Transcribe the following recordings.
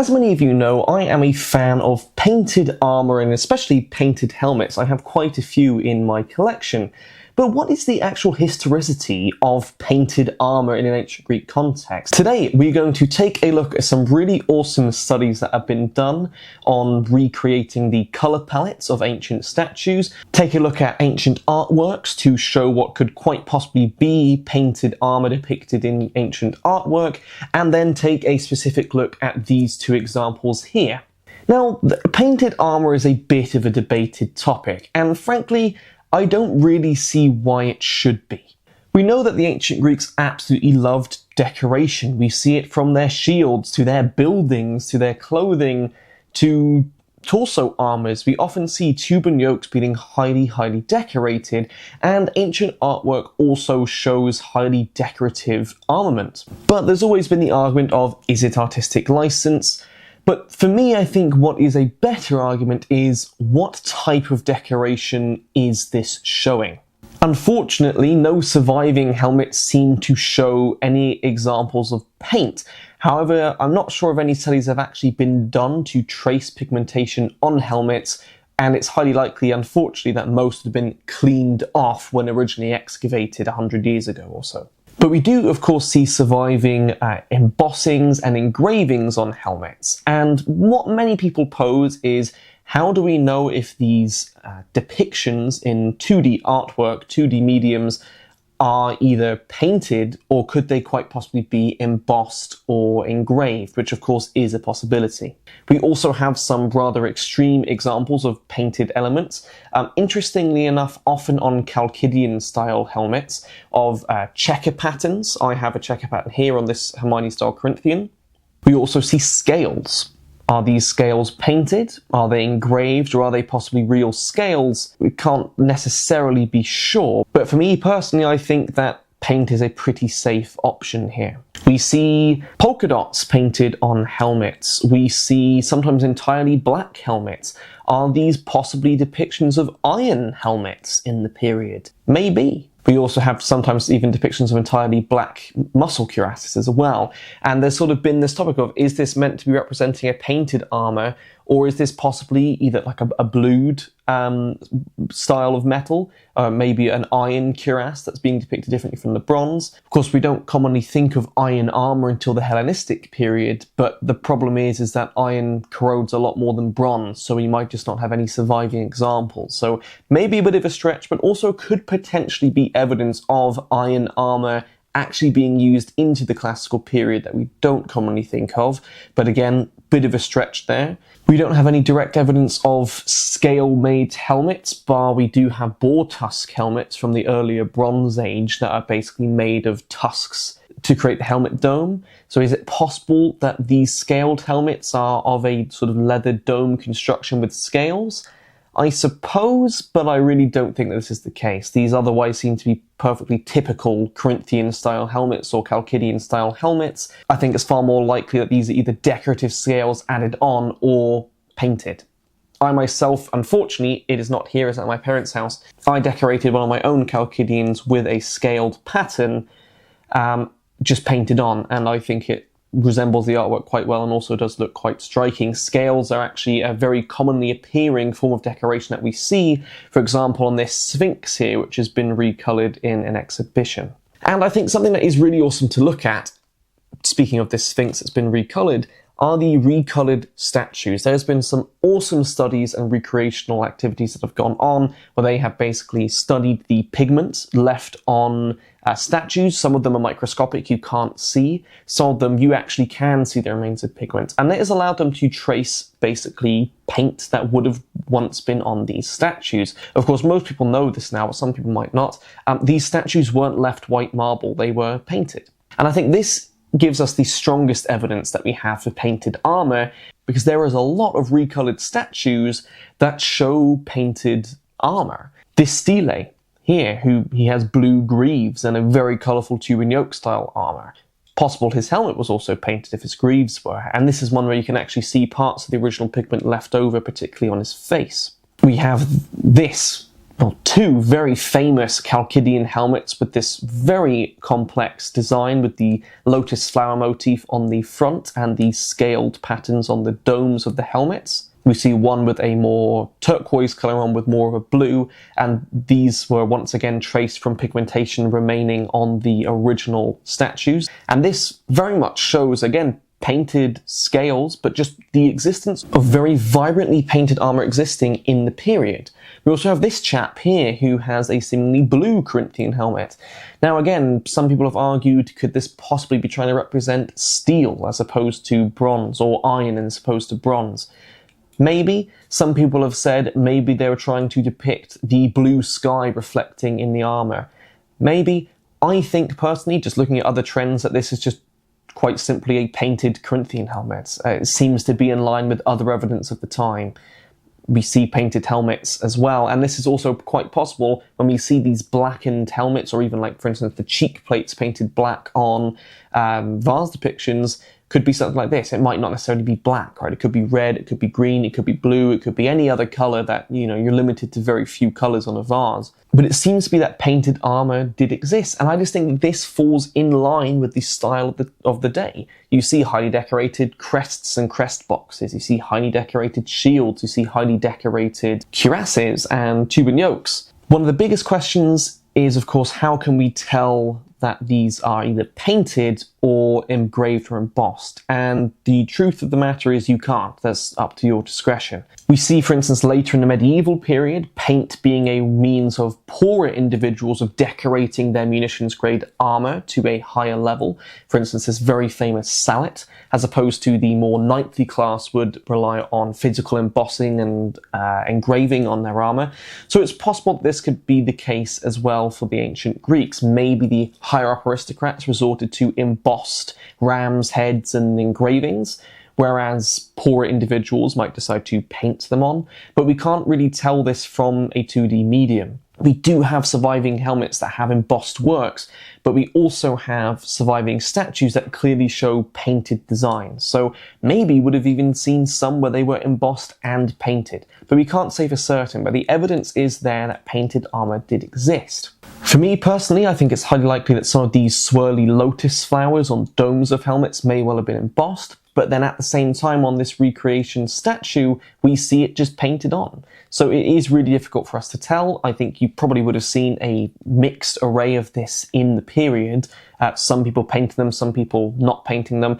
As many of you know, I am a fan of painted armour and especially painted helmets. I have quite a few in my collection. But what is the actual historicity of painted armour in an ancient Greek context? Today, we're going to take a look at some really awesome studies that have been done on recreating the colour palettes of ancient statues, take a look at ancient artworks to show what could quite possibly be painted armour depicted in ancient artwork, and then take a specific look at these two examples here. Now, painted armour is a bit of a debated topic, and frankly, I don't really see why it should be. We know that the ancient Greeks absolutely loved decoration. We see it from their shields, to their buildings, to their clothing, to torso armours. We often see tube and yokes being highly decorated, and ancient artwork also shows highly decorative armament. But there's always been the argument of, is it artistic license? But for me, I think what is a better argument is, what type of decoration is this showing? Unfortunately, no surviving helmets seem to show any examples of paint. However, I'm not sure if any studies have actually been done to trace pigmentation on helmets, and it's highly likely, unfortunately, that most have been cleaned off when originally excavated 100 years ago or so. But we do, of course, see surviving embossings and engravings on helmets. And what many people pose is, how do we know if these depictions in 2D artwork, 2D mediums, are either painted, or could they quite possibly be embossed or engraved, which of course is a possibility. We also have some rather extreme examples of painted elements. Interestingly enough, often on Chalcidian style helmets of checker patterns. I have a checker pattern here on this Hermione style Corinthian. We also see scales. Are these scales painted? Are they engraved? Or are they possibly real scales? We can't necessarily be sure. But for me personally, I think that paint is a pretty safe option here. We see polka dots painted on helmets. We see sometimes entirely black helmets. Are these possibly depictions of iron helmets in the period? Maybe. We also have sometimes even depictions of entirely black muscle cuirasses as well. And there's sort of been this topic of, is this meant to be representing a painted armour, or is this possibly either like a blued style of metal, maybe an iron cuirass that's being depicted differently from the bronze? Of course, we don't commonly think of iron armour until the Hellenistic period, but the problem is that iron corrodes a lot more than bronze, so we might just not have any surviving examples. So maybe a bit of a stretch, but also could potentially be evidence of iron armour actually being used into the classical period that we don't commonly think of. But again, bit of a stretch there. We don't have any direct evidence of scale-made helmets, bar we do have boar tusk helmets from the earlier Bronze Age that are basically made of tusks to create the helmet dome. So is it possible that these scaled helmets are of a sort of leather dome construction with scales? I suppose, but I really don't think that this is the case. These otherwise seem to be perfectly typical Corinthian-style helmets or Chalcidian-style helmets. I think it's far more likely that these are either decorative scales added on or painted. I myself, unfortunately, it is not here, it's at my parents' house. I decorated one of my own Chalcidians with a scaled pattern, just painted on, and I think it resembles the artwork quite well and also does look quite striking. Scales are actually a very commonly appearing form of decoration that we see, for example, on this Sphinx here, which has been recoloured in an exhibition. And I think something that is really awesome to look at, speaking of this Sphinx that's been recoloured, are the recoloured statues. There's been some awesome studies and recreational activities that have gone on where they have basically studied the pigments left on statues. Some of them are microscopic, you can't see. Some of them you actually can see the remains of pigment. And that has allowed them to trace basically paint that would have once been on these statues. Of course, most people know this now, but some people might not. These statues weren't left white marble, they were painted. And I think this gives us the strongest evidence that we have for painted armour, because there is a lot of recoloured statues that show painted armour. This stele here, he has blue greaves and a very colourful tube and yoke style armour. Possible his helmet was also painted if his greaves were, and this is one where you can actually see parts of the original pigment left over, particularly on his face. We have this well, two very famous Chalcidian helmets with this very complex design with the lotus flower motif on the front and the scaled patterns on the domes of the helmets. We see one with a more turquoise colour, one with more of a blue, and these were once again traced from pigmentation remaining on the original statues. And this very much shows, again, painted scales, but just the existence of very vibrantly painted armour existing in the period. We also have this chap here who has a seemingly blue Corinthian helmet. Now again, some people have argued, could this possibly be trying to represent steel as opposed to bronze, or iron as opposed to bronze? Maybe. Some people have said maybe they were trying to depict the blue sky reflecting in the armour. Maybe. I think personally, just looking at other trends, that this is just quite simply a painted Corinthian helmet. It seems to be in line with other evidence of the time. We see painted helmets as well, and this is also quite possible when we see these blackened helmets, or even, like, for instance, the cheek plates painted black on vase depictions. Could be something like this. It might not necessarily be black, right? It could be red, it could be green, it could be blue, it could be any other colour that, you're limited to very few colours on a vase. But it seems to be that painted armour did exist, and I just think this falls in line with the style of the day. You see highly decorated crests and crest boxes, you see highly decorated shields, you see highly decorated cuirasses and turban yokes. One of the biggest questions is, of course, how can we tell that these are either painted or engraved or embossed? And the truth of the matter is you can't. That's up to your discretion. We see, for instance, later in the medieval period, paint being a means of poorer individuals of decorating their munitions-grade armour to a higher level. For instance, this very famous sallet, as opposed to the more knightly class would rely on physical embossing and engraving on their armour. So it's possible that this could be the case as well for the ancient Greeks. Maybe the higher up aristocrats resorted to embossed rams' heads and engravings, whereas poorer individuals might decide to paint them on. But we can't really tell this from a 2D medium. We do have surviving helmets that have embossed works, but we also have surviving statues that clearly show painted designs. So maybe we would have even seen some where they were embossed and painted. But we can't say for certain, but the evidence is there that painted armour did exist. For me personally, I think it's highly likely that some of these swirly lotus flowers on domes of helmets may well have been embossed, but then at the same time on this recreation statue, we see it just painted on. So it is really difficult for us to tell. I think you probably would have seen a mixed array of this in the period. Some people painting them, some people not painting them.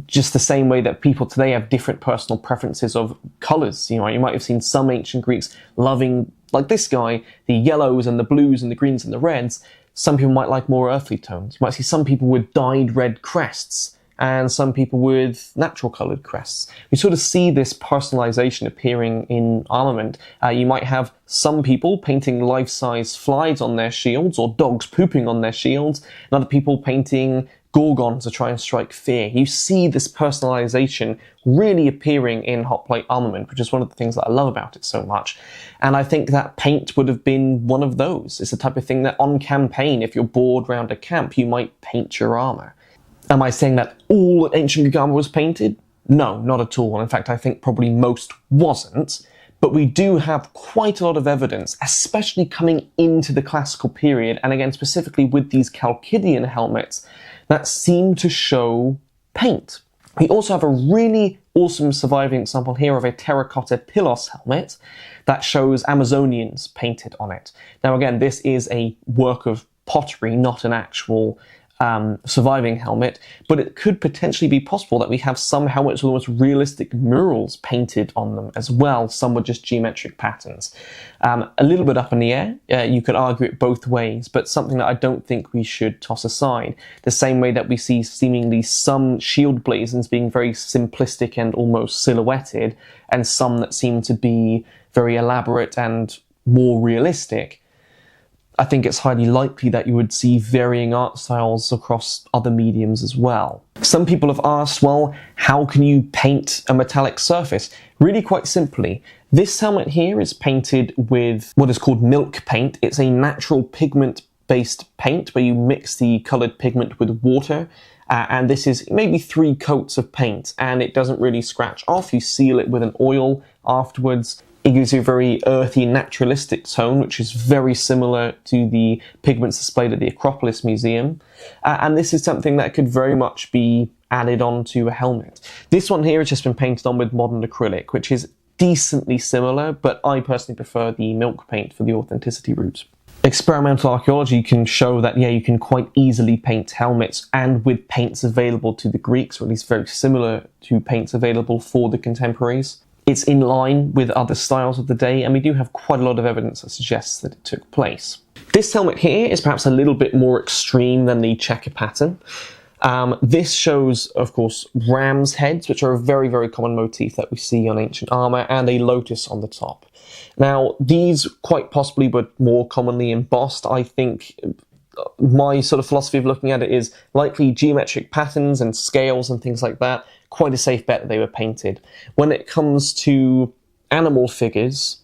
Just the same way that people today have different personal preferences of colours. You might have seen some ancient Greeks loving, like this guy, the yellows and the blues and the greens and the reds. Some people might like more earthly tones. You might see some people with dyed red crests, and some people with natural coloured crests. We sort of see this personalisation appearing in armament. You might have some people painting life-size flies on their shields, or dogs pooping on their shields, and other people painting gorgons to try and strike fear. You see this personalisation really appearing in hot plate armament, which is one of the things that I love about it so much. And I think that paint would have been one of those. It's the type of thing that on campaign, if you're bored round a camp, you might paint your armour. Am I saying that all ancient Greek armour was painted? No, not at all. In fact, I think probably most wasn't. But we do have quite a lot of evidence, especially coming into the classical period, and again specifically with these Chalcidian helmets, that seem to show paint. We also have a really awesome surviving example here of a terracotta Pylos helmet that shows Amazonians painted on it. Now again, this is a work of pottery, not an actual surviving helmet, but it could potentially be possible that we have some helmets with almost realistic murals painted on them as well. Some were just geometric patterns. A little bit up in the air. You could argue it both ways, but something that I don't think we should toss aside. The same way that we see seemingly some shield blazons being very simplistic and almost silhouetted, and some that seem to be very elaborate and more realistic. I think it's highly likely that you would see varying art styles across other mediums as well. Some people have asked, well, how can you paint a metallic surface? Really quite simply. This helmet here is painted with what is called milk paint. It's a natural pigment-based paint where you mix the coloured pigment with water. And this is maybe 3 coats of paint, and it doesn't really scratch off. You seal it with an oil afterwards. It gives you a very earthy, naturalistic tone, which is very similar to the pigments displayed at the Acropolis Museum. And this is something that could very much be added onto a helmet. This one here has just been painted on with modern acrylic, which is decently similar, but I personally prefer the milk paint for the authenticity route. Experimental archaeology can show that, yeah, you can quite easily paint helmets, and with paints available to the Greeks, or at least very similar to paints available for the contemporaries. It's in line with other styles of the day, and we do have quite a lot of evidence that suggests that it took place. This helmet here is perhaps a little bit more extreme than the checker pattern. This shows, of course, ram's heads, which are a very, very common motif that we see on ancient armour, and a lotus on the top. Now, these quite possibly were more commonly embossed. I think my sort of philosophy of looking at it is likely geometric patterns and scales and things like that. Quite a safe bet that they were painted. When it comes to animal figures,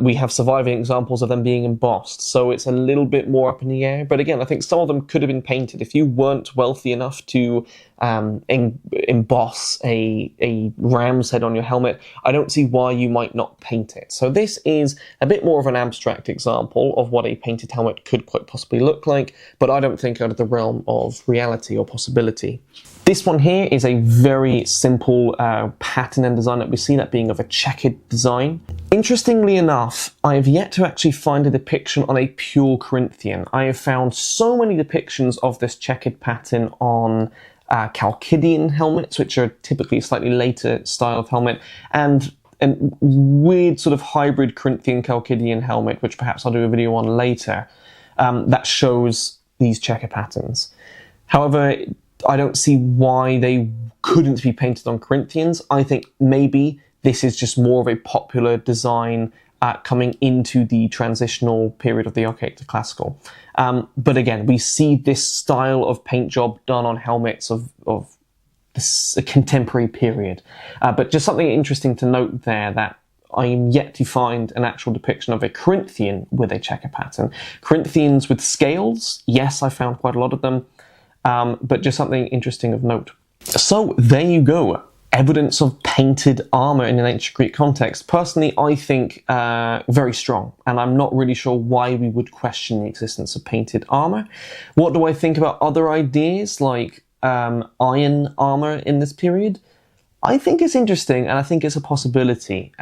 we have surviving examples of them being embossed, so it's a little bit more up in the air. But again, I think some of them could have been painted. If you weren't wealthy enough to emboss a ram's head on your helmet, I don't see why you might not paint it. So this is a bit more of an abstract example of what a painted helmet could quite possibly look like, but I don't think out of the realm of reality or possibility. This one here is a very simple pattern and design that we see, that being of a checkered design. Interestingly enough, I have yet to actually find a depiction on a pure Corinthian. I have found so many depictions of this checkered pattern on Chalcidian helmets, which are typically a slightly later style of helmet, and a weird sort of hybrid Corinthian Chalcidian helmet, which perhaps I'll do a video on later, that shows these checker patterns. However, I don't see why they couldn't be painted on Corinthians. I think maybe this is just more of a popular design coming into the transitional period of the Archaic to Classical. But again, we see this style of paint job done on helmets of this contemporary period. But just something interesting to note there, that I am yet to find an actual depiction of a Corinthian with a checker pattern. Corinthians with scales, yes, I found quite a lot of them. But just something interesting of note. So there you go. Evidence of painted armour in an ancient Greek context. Personally, I think very strong, and I'm not really sure why we would question the existence of painted armour. What do I think about other ideas like iron armour in this period? I think it's interesting, and I think it's a possibility.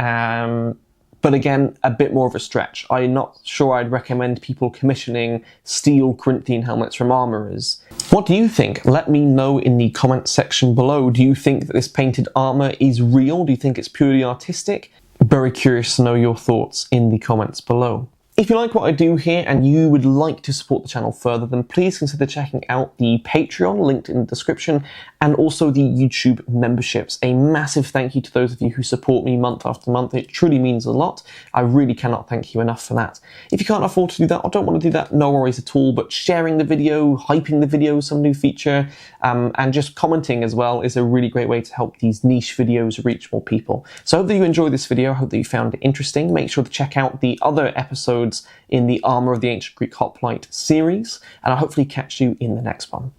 But again, a bit more of a stretch. I'm not sure I'd recommend people commissioning steel Corinthian helmets from armourers. What do you think? Let me know in the comments section below. Do you think that this painted armour is real? Do you think it's purely artistic? Very curious to know your thoughts in the comments below. If you like what I do here and you would like to support the channel further, then please consider checking out the Patreon linked in the description, and also the YouTube memberships. A massive thank you to those of you who support me month after month. It truly means a lot. I really cannot thank you enough for that. If you can't afford to do that or don't want to do that, no worries at all, but sharing the video, hyping the video, some new feature, and just commenting as well is a really great way to help these niche videos reach more people. So I hope that you enjoyed this video. I hope that you found it interesting. Make sure to check out the other episodes in the Armour of the Ancient Greek Hoplite series, and I'll hopefully catch you in the next one.